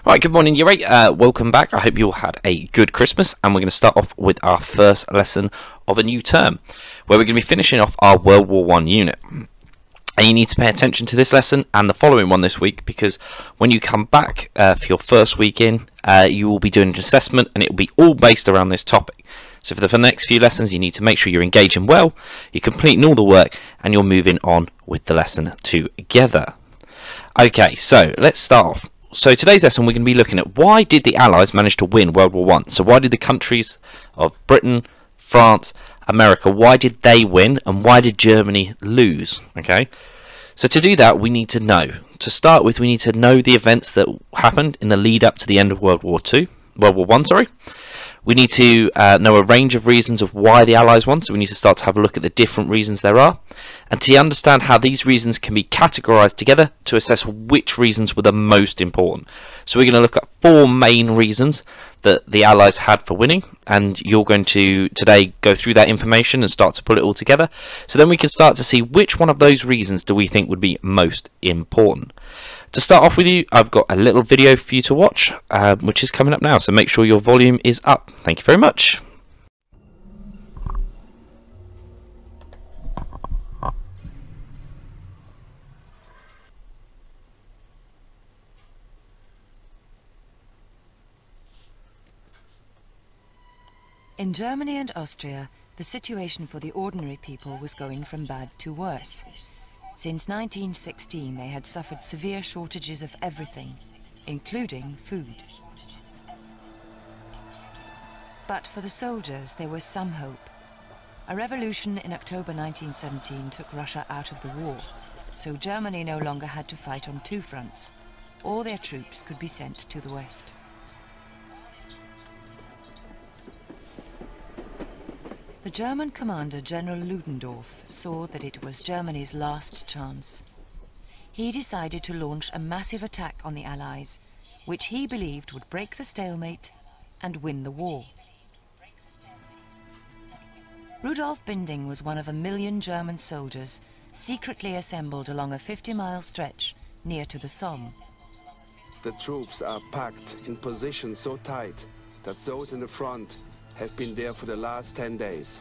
Right, good morning, you're right. Welcome back. I hope you all had a good Christmas, and we're going to start off with our first lesson of a new term, where we're going to be finishing off our World War I unit. And you need to pay attention to this lesson and the following one this week, because when you come back for your first week in, you will be doing an assessment, and it will be all based around this topic. So for the next few lessons, you need to make sure you're engaging well, you're completing all the work, and you're moving on with the lesson together. Okay, so let's start off. So today's lesson we're going to be looking at why did the Allies manage to win World War I? So why did the countries of Britain, France, America, why did they win and why did Germany lose? Okay, so to do that we need to know. To start with, we need to know the events that happened in the lead up to the end of World War I, sorry. We need to know a range of reasons of why the Allies won, so we need to start to have a look at the different reasons there are, and to understand how these reasons can be categorized together to assess which reasons were the most important. So we're going to look at four main reasons that the Allies had for winning, and you're going to today go through that information and start to pull it all together, so then we can start to see which one of those reasons do we think would be most important. To start off with you, I've got a little video for you to watch, which is coming up now, so make sure your volume is up. Thank you very much. In Germany and Austria, the situation for the ordinary people was going from bad to worse. Since 1916, they had suffered severe shortages of everything, including food. But for the soldiers, there was some hope. A revolution in October 1917 took Russia out of the war, so Germany no longer had to fight on two fronts. All their troops could be sent to the west. The German commander, General Ludendorff, saw that it was Germany's last chance. He decided to launch a massive attack on the Allies, which he believed would break the stalemate and win the war. Rudolf Binding was one of 1 million German soldiers secretly assembled along a 50-mile stretch near to the Somme. The troops are packed in positions so tight that those in the front have been there for the last 10 days.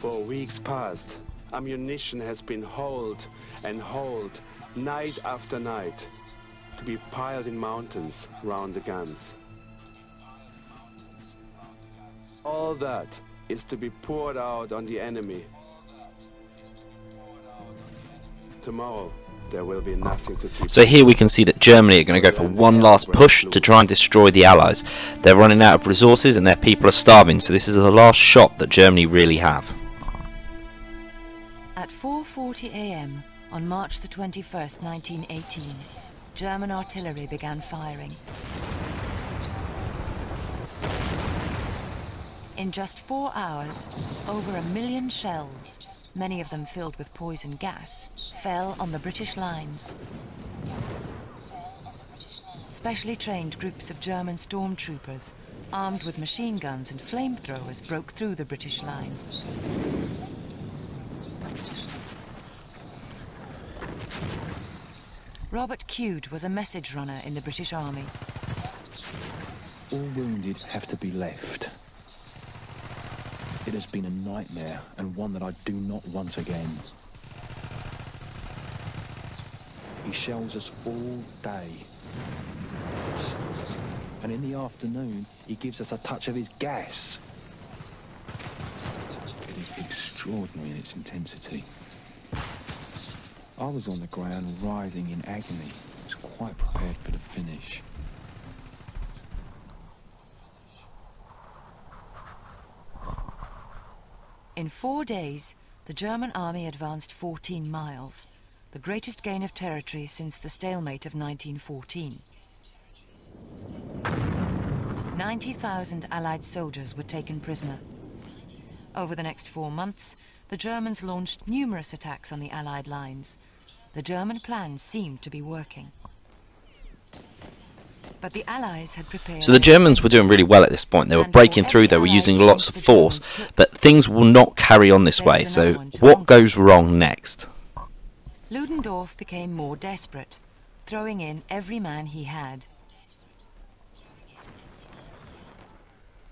For weeks past, ammunition has been hauled and hauled night after night to be piled in mountains round the guns. All that is to be poured out on the enemy. Tomorrow there will be nothing to keep. So here we can see that Germany are going to go for one last push to try and destroy the Allies. They're running out of resources and their people are starving, so this is the last shot that Germany really have. At 4:40 a.m. on March the 21st, 1918, German artillery began firing. In just 4 hours, over 1 million shells, many of them filled with poison gas, fell on the British lines. Specially trained groups of German stormtroopers, armed with machine guns and flamethrowers, broke through the British lines. Robert Cude was a message runner in the British Army. All wounded have to be left. It has been a nightmare, and one that I do not want again. He shells us all day. And in the afternoon, he gives us a touch of his gas. It is extraordinary in its intensity. I was on the ground writhing in agony. I was quite prepared for the finish. In 4 days, the German army advanced 14 miles, the greatest gain of territory since the stalemate of 1914. 90,000 Allied soldiers were taken prisoner. Over the next 4 months, the Germans launched numerous attacks on the Allied lines. The German plan seemed to be working. But the Allies had prepared. So the Germans were doing really well at this point. They were breaking through, they were using lots of force, but things will not carry on this way. So what goes wrong next? Ludendorff became more desperate. throwing in every man he had.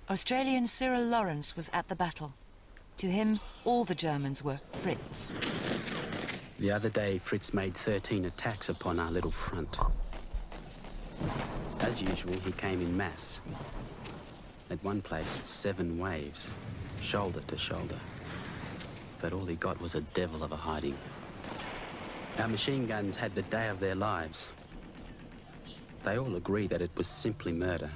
Australian Cyril Lawrence was at the battle. To him, all the Germans were Fritz. The other day, Fritz made 13 attacks upon our little front. As usual, he came in mass. At one place, 7 waves, shoulder to shoulder. But all he got was a devil of a hiding. Our machine guns had the day of their lives. They all agree that it was simply murder.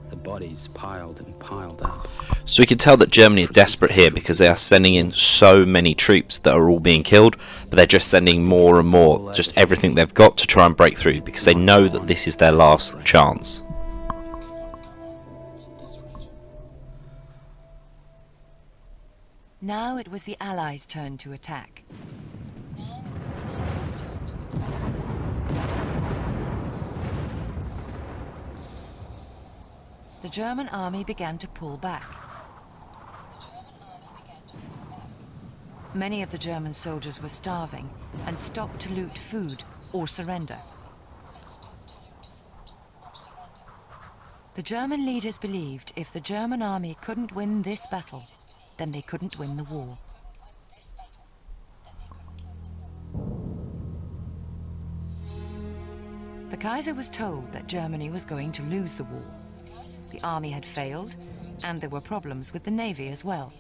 The bodies piled and piled up. So we can tell that Germany are desperate here because they are sending in so many troops that are all being killed, but they're just sending more and more, just everything they've got to try and break through because they know that this is their last chance. Now it was the Allies' turn to attack. The German army began to pull back. Many of the German soldiers were starving and stopped to loot food or surrender. The German leaders believed if the German army couldn't win this battle, then they couldn't win the war. The Kaiser was told that Germany was going to lose the war. The army had failed, and there were problems with the navy as well.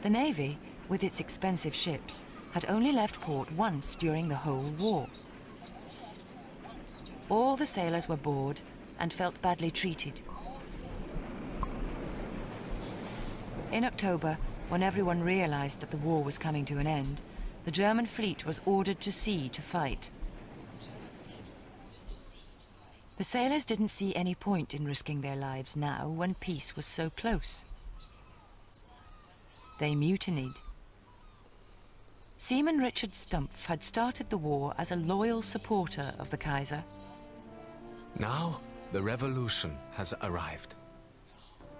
The navy, with its expensive ships, had only left port once during the whole war. All the sailors were bored and felt badly treated. In October, when everyone realized that the war was coming to an end, the German fleet was ordered to sea to fight. The sailors didn't see any point in risking their lives now when peace was so close. They mutinied. Seaman Richard Stumpf had started the war as a loyal supporter of the Kaiser. Now the revolution has arrived.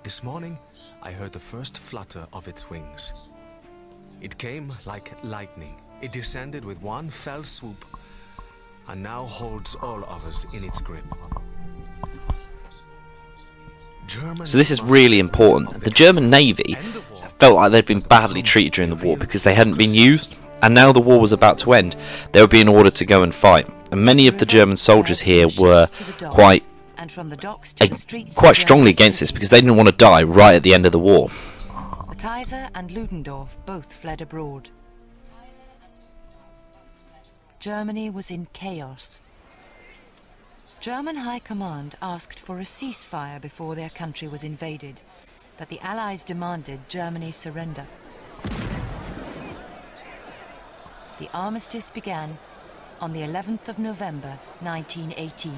This morning I heard the first flutter of its wings. It came like lightning. It descended with one fell swoop and now holds all of us in its grip. So this is really important. The German Navy felt like they'd been badly treated during the war because they hadn't been used, and now the war was about to end. They were being ordered to go and fight, and many of the German soldiers here were quite strongly against this because they didn't want to die right at the end of the war. The Kaiser and Ludendorff both fled abroad. Germany was in chaos. German High Command asked for a ceasefire before their country was invaded, but the Allies demanded Germany's surrender. The armistice began on the 11th of November, 1918.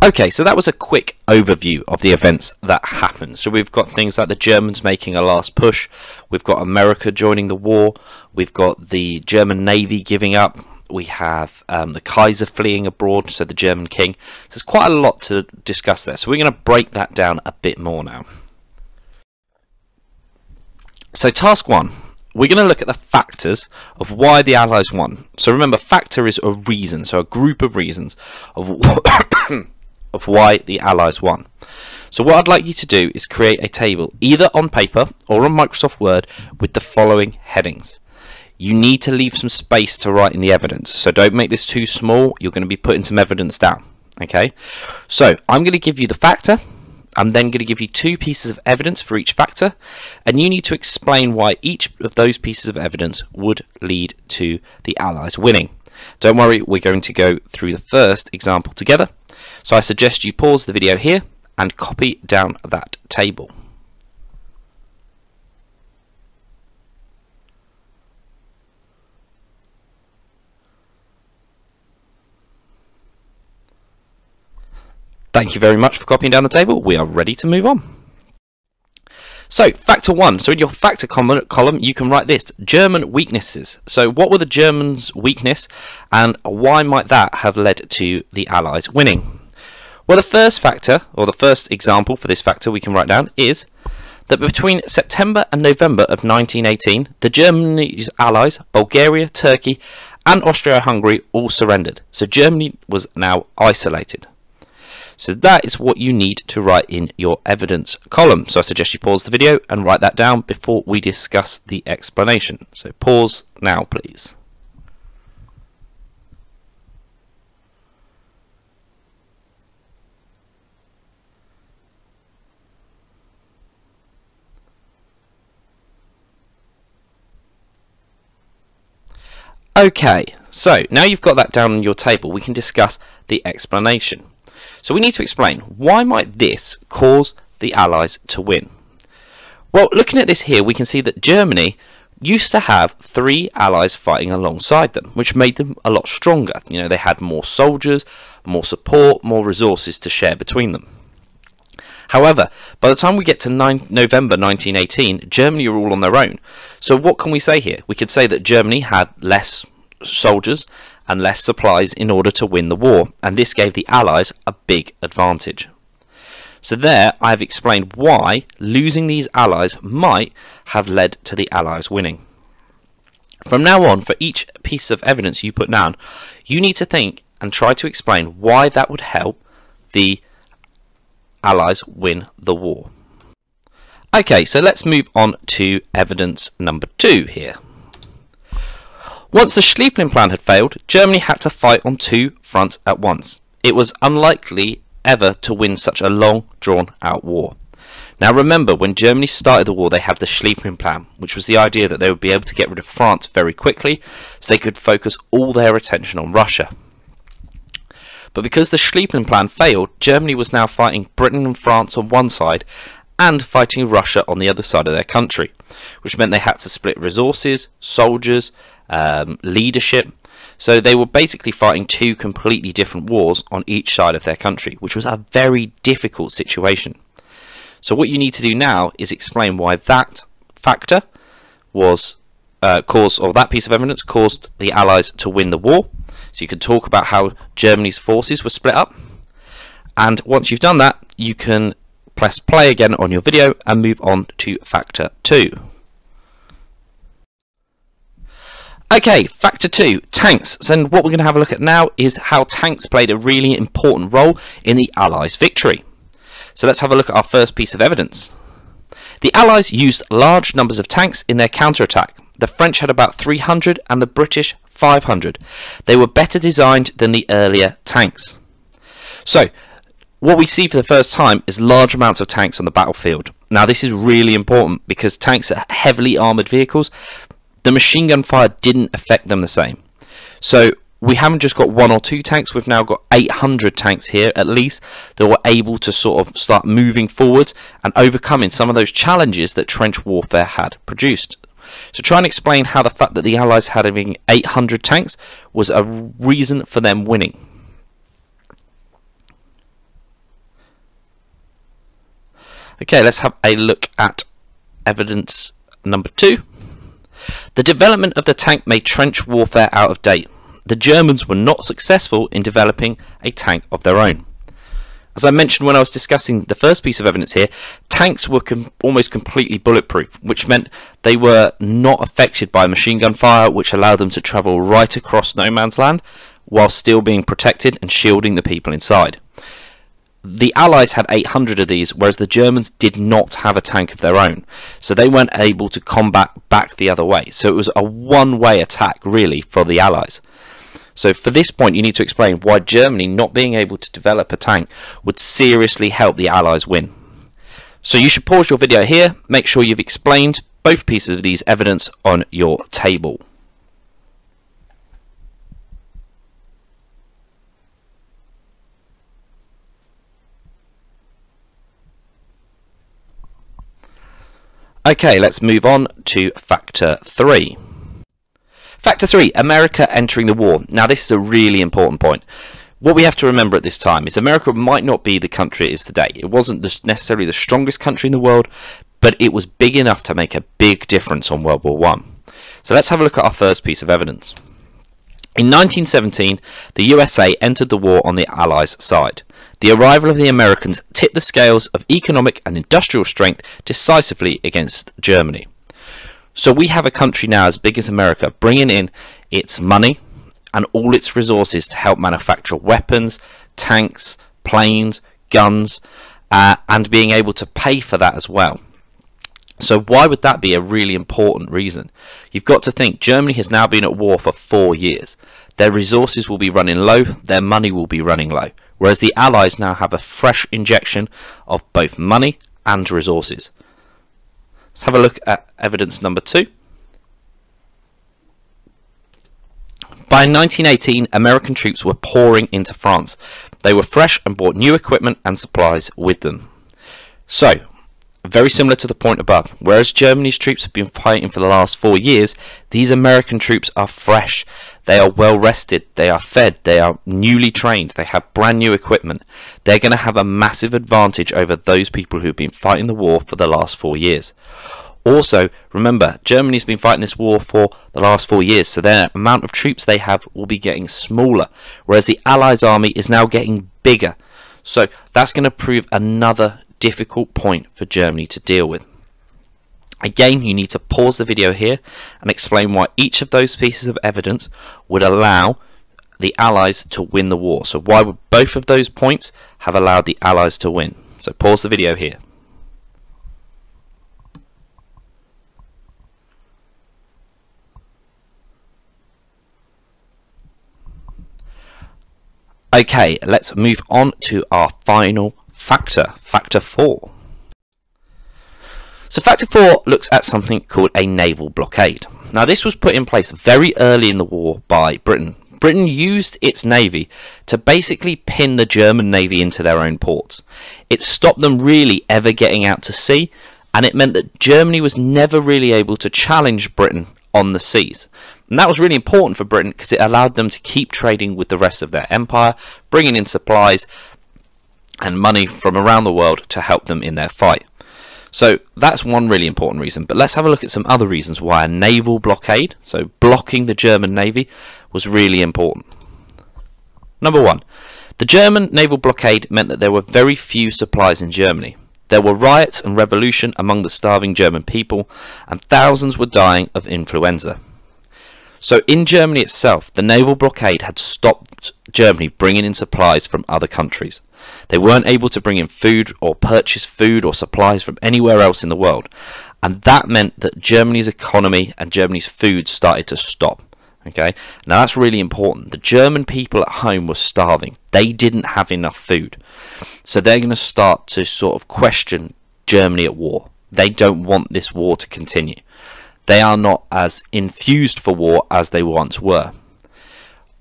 Okay, so that was a quick overview of the events that happened. So we've got things like the Germans making a last push, we've got America joining the war, we've got the German Navy giving up, we have the Kaiser fleeing abroad, so the German king. There's quite a lot to discuss there, so we're going to break that down a bit more now. So task 1. We're going to look at the factors of why the Allies won. So remember, factor is a reason, so a group of reasons of of why the Allies won. So what I'd like you to do is create a table, either on paper or on Microsoft Word, with the following headings. You need to leave some space to write in the evidence, so don't make this too small. You're going to be putting some evidence down. Okay, so I'm going to give you the factor. I'm then going to give you 2 pieces of evidence for each factor, and you need to explain why each of those pieces of evidence would lead to the Allies winning. Don't worry, we're going to go through the first example together. So I suggest you pause the video here and copy down that table. Thank you very much for copying down the table. We are ready to move on. So, factor 1. So in your factor column, you can write this: German weaknesses. So what were the Germans' weakness, and why might that have led to the Allies winning? Well, the first factor, or the first example for this factor we can write down, is that between September and November of 1918, the Germany's allies, Bulgaria, Turkey, and Austria-Hungary all surrendered. So Germany was now isolated. So that is what you need to write in your evidence column. So I suggest you pause the video and write that down before we discuss the explanation. So pause now, please. Okay, so now you've got that down on your table, we can discuss the explanation. So we need to explain, why might this cause the Allies to win? Well, looking at this here, we can see that Germany used to have 3 allies fighting alongside them, which made them a lot stronger. You know, they had more soldiers, more support, more resources to share between them. However, by the time we get to November 1918, Germany are all on their own. So what can we say here? We could say that Germany had less soldiers and less supplies in order to win the war, and this gave the Allies a big advantage. So there I have explained why losing these allies might have led to the Allies winning. From now on, for each piece of evidence you put down, you need to think and try to explain why that would help the Allies win the war. Okay, so let's move on to evidence number 2 here. Once the Schlieffen Plan had failed, Germany had to fight on 2 fronts at once. It was unlikely ever to win such a long, drawn-out war. Now remember, when Germany started the war, they had the Schlieffen Plan, which was the idea that they would be able to get rid of France very quickly, so they could focus all their attention on Russia. But because the Schlieffen Plan failed, Germany was now fighting Britain and France on one side, and fighting Russia on the other side of their country, which meant they had to split resources, soldiers, leadership. So they were basically fighting 2 completely different wars on each side of their country, which was a very difficult situation. So what you need to do now is explain why that factor was that piece of evidence caused the Allies to win the war. So you can talk about how Germany's forces were split up, and once you've done that, you can press play again on your video and move on to factor 2. Okay, factor 2, tanks. So what we're going to have a look at now is how tanks played a really important role in the Allies' victory. So let's have a look at our first piece of evidence. The Allies used large numbers of tanks in their counterattack. The French had about 300 and the British 500. They were better designed than the earlier tanks. So what we see for the first time is large amounts of tanks on the battlefield. Now this is really important because tanks are heavily armoured vehicles. The machine gun fire didn't affect them the same. So we haven't just got 1 or 2 tanks, we've now got 800 tanks here at least that were able to sort of start moving forwards and overcoming some of those challenges that trench warfare had produced. So try and explain how the fact that the Allies had having 800 tanks was a reason for them winning. Okay, let's have a look at evidence number 2. The development of the tank made trench warfare out of date. The Germans were not successful in developing a tank of their own. As I mentioned when I was discussing the first piece of evidence here, tanks were almost completely bulletproof, which meant they were not affected by machine gun fire, which allowed them to travel right across no man's land while still being protected and shielding the people inside. The Allies had 800 of these, whereas the Germans did not have a tank of their own, so they weren't able to combat back the other way. So it was a one-way attack really for the Allies. So for this point you need to explain why Germany not being able to develop a tank would seriously help the Allies win. So you should pause your video here, make sure you've explained both pieces of these evidence on your table. Okay, let's move on to factor 3. Factor 3, America entering the war. Now this is a really important point. What we have to remember at this time is America might not be the country it is today. It wasn't necessarily the strongest country in the world, but it was big enough to make a big difference on World War I. So let's have a look at our first piece of evidence. In 1917, the USA entered the war on the Allies' side. The arrival of the Americans tipped the scales of economic and industrial strength decisively against Germany. So we have a country now as big as America bringing in its money and all its resources to help manufacture weapons, tanks, planes, guns, and being able to pay for that as well. So why would that be a really important reason? You've got to think Germany has now been at war for 4 years. Their resources will be running low, their money will be running low, whereas the Allies now have a fresh injection of both money and resources. Let's have a look at evidence number 2. By 1918, American troops were pouring into France. They were fresh and brought new equipment and supplies with them. So, very similar to the point above, whereas Germany's troops have been fighting for the last 4 years, these American troops are fresh. They are well rested, they are fed, they are newly trained, they have brand new equipment. They're going to have a massive advantage over those people who've been fighting the war for the last 4 years. Also, remember, Germany's been fighting this war for the last 4 years, so their amount of troops they have will be getting smaller, whereas the Allies' army is now getting bigger. So that's going to prove another difficult point for Germany to deal with. Again, you need to pause the video here and explain why each of those pieces of evidence would allow the Allies to win the war. So why would both of those points have allowed the Allies to win? So pause the video here. Okay, let's move on to our final factor, factor 4. So factor 4 looks at something called a naval blockade. Now this was put in place very early in the war by Britain. Britain used its navy to basically pin the German navy into their own ports. It stopped them really ever getting out to sea, and it meant that Germany was never really able to challenge Britain on the seas. And that was really important for Britain because it allowed them to keep trading with the rest of their empire, bringing in supplies and money from around the world to help them in their fight. So that's one really important reason, but let's have a look at some other reasons why a naval blockade, so blocking the German navy, was really important. Number 1, the German naval blockade meant that there were very few supplies in Germany. There were riots and revolution among the starving German people, and thousands were dying of influenza. So in Germany itself, the naval blockade had stopped Germany bringing in supplies from other countries. They weren't able to bring in food or purchase food or supplies from anywhere else in the world. And that meant that Germany's economy and Germany's food started to stop. Okay, now that's really important. The German people at home were starving. They didn't have enough food. So they're going to start to sort of question Germany at war. They don't want this war to continue. They are not as enthused for war as they once were.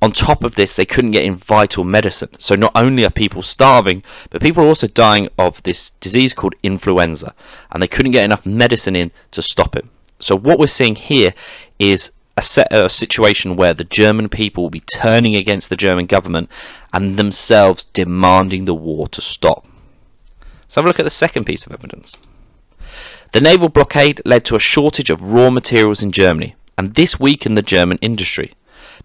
On top of this, they couldn't get in vital medicine. So not only are people starving, but people are also dying of this disease called influenza. And they couldn't get enough medicine in to stop it. So what we're seeing here is a situation where the German people will be turning against the German government and themselves demanding the war to stop. Let's have a look at the second piece of evidence. The naval blockade led to a shortage of raw materials in Germany, and this weakened the German industry.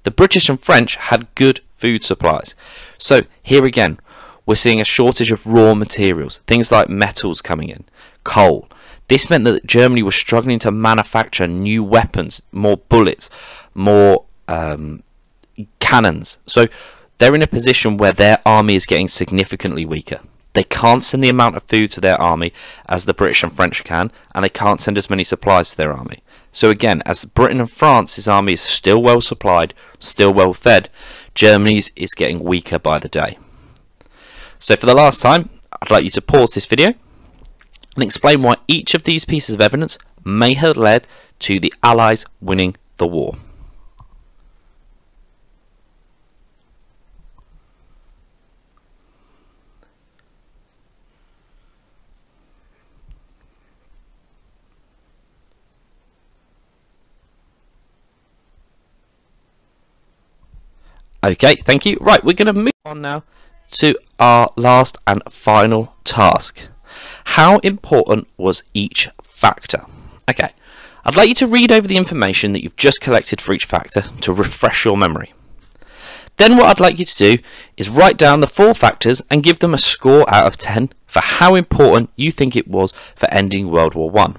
The British and French had good food supplies. So here again, we're seeing a shortage of raw materials, things like metals coming in, coal. This meant that Germany was struggling to manufacture new weapons, more bullets, more cannons. So they're in a position where their army is getting significantly weaker. They can't send the amount of food to their army as the British and French can, and they can't send as many supplies to their army. So again, as Britain and France's army is still well supplied, still well fed, Germany's is getting weaker by the day. So for the last time, I'd like you to pause this video and explain why each of these pieces of evidence may have led to the Allies winning the war. Okay, thank you. Right, we're going to move on now to our last and final task. How important was each factor. Okay, I'd like you to read over the information that you've just collected for each factor to refresh your memory. Then what I'd like you to do is write down the 4 factors and give them a score out of 10 for how important you think it was for ending World War I.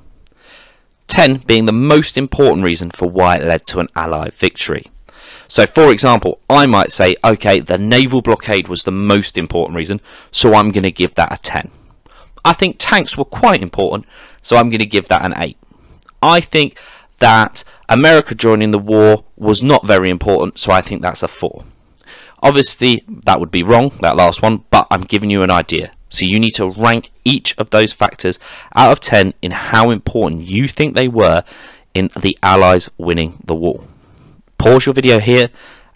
10 being the most important reason for why it led to an Allied victory. So for example, I might say, okay, the naval blockade was the most important reason, so I'm going to give that a 10. I think tanks were quite important, so I'm going to give that an 8. I think that America joining the war was not very important, so I think that's a 4. Obviously, that would be wrong, that last one, but I'm giving you an idea. So you need to rank each of those factors out of 10 in how important you think they were in the Allies winning the war. Pause your video here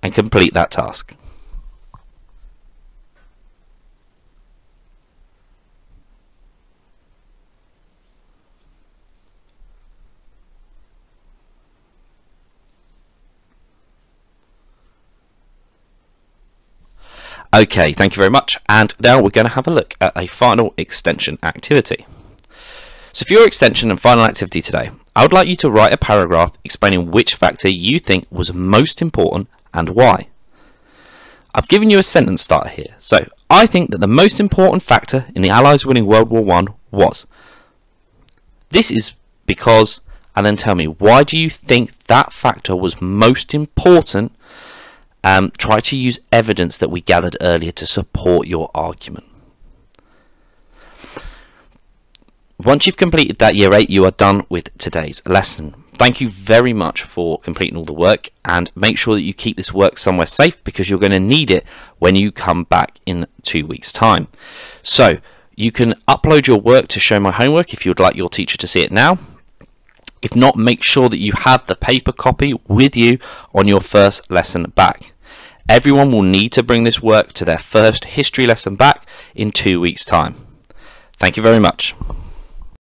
and complete that task. Okay, thank you very much, and now we're going to have a look at a final extension activity. So for your extension and final activity today, I would like you to write a paragraph explaining which factor you think was most important and why. I've given you a sentence starter here. So I think that the most important factor in the Allies winning World War I was. This is because, and then tell me, why do you think that factor was most important? Try to use evidence that we gathered earlier to support your argument. Once you've completed that Year 8, you are done with today's lesson. Thank you very much for completing all the work, and make sure that you keep this work somewhere safe because you're going to need it when you come back in 2 weeks' time. So you can upload your work to Show My Homework if you would like your teacher to see it now. If not, make sure that you have the paper copy with you on your first lesson back. Everyone will need to bring this work to their first history lesson back in 2 weeks' time. Thank you very much.